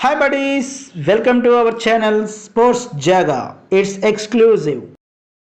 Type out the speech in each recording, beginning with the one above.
Hi buddies, welcome to our channel Sports Jaga. It's exclusive.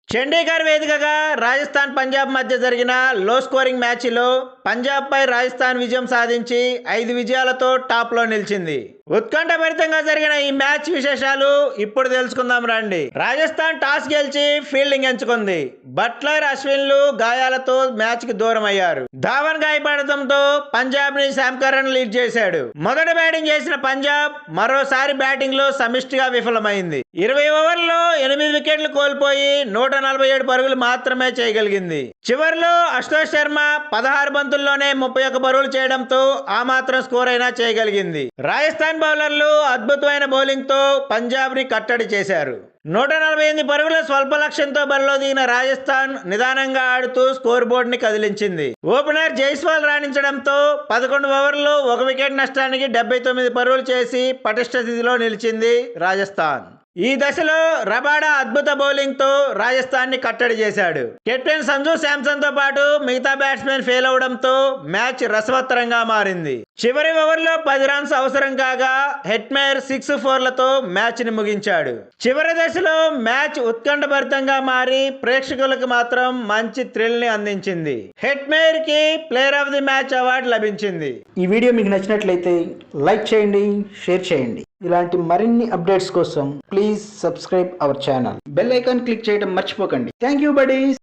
Chandigarh వేదికగా రాజస్థాన్ పంజాబ్ మధ్య జరిగిన లో స్కోరింగ్ మ్యాచ్లో పంజాబ్ పై రాజస్థాన్ విజయం సాధించి 5 విజయాలతో టాప్లో నిలిచింది. ఉత్కంఠభరితంగా జరిగిన ఈ మ్యాచ్ విశేషాలు ఇప్పుడు తెలుసుకుందాం రండి. రాజస్థాన్ టాస్ గెలిచి ఫీల్డింగ్ ఎంచుకుంది. బట్లర్, అశ్విన్లు గాయాలతో మ్యాచ్ కి దూరం అయ్యారు. ధావన్ గాయపడటంతో పంజాబ్ ని శామ్ కరణ్ లీడ్ చేశాడు. మొదట బ్యాటింగ్ చేసిన పంజాబ్ మరోసారి బ్యాటింగ్ లో సమిష్టిగా విఫలమైంది. 20 ఓవర్లలో 8 వికెట్లు కోల్పోయి 147 పరుగులు మాత్రమే చేయగలిగింది. చివరిలో అశుతోష్ శర్మ 16 బంతుల్లోనే 31 పరుగులు చేయడంతో ఆ మాత్రం స్కోర్ అయినా చేయగలిగింది. రాజస్థాన్ బౌలర్లు అద్భుతమైన బౌలింగ్ తో పంజాబ్ ని కట్టడి చేశారు. 148 పరుగుల స్వల్ప లక్ష్యంతో బరిలో దిగిన రాజస్థాన్ నిదానంగా ఆడుతూ స్కోర్ బోర్డు ని కదిలించింది. ఓపెనర్ జైస్వాల్ రాణించడంతో 11 ఓవర్లలో 1 వికెట్ నష్టానికి 79 పరుగులు చేసి పటిష్ట స్థితిలో నిలిచింది రాజస్థాన్. ఈ దశలో రబాడా అద్భుత బౌలింగ్ తో రాజస్థాన్ ని కట్టడి చేశాడు. కెప్టెన్ సంజు శాంసన్ తో పాటు మిగతా బ్యాట్స్మెన్ ఫెయిల్ అవడంతో మ్యాచ్ రసవత్తరంగా మారింది. చివరి ఓవర్లో 10 రన్స్ అవసరం కాగా హెట్మేర్ 6-4లతో మ్యాచ్ ని ముగించాడు. చివరి దశలో మ్యాచ్ ఉత్కంఠభరితంగా మారి ప్రేక్షకులకు మాత్రం మంచి థ్రిల్ ని అందించింది. హెట్మేర్ కి player of the match award లభించింది. ఈ వీడియో మీకు నచ్చినట్లయితే లైక్ చేయండి, షేర్ చేయండి. ఇలాంటి మరిన్ని అప్డేట్స్ కోసం please subscribe our channel. Bell icon click చేయడం మర్చిపోకండి. Thank you buddies.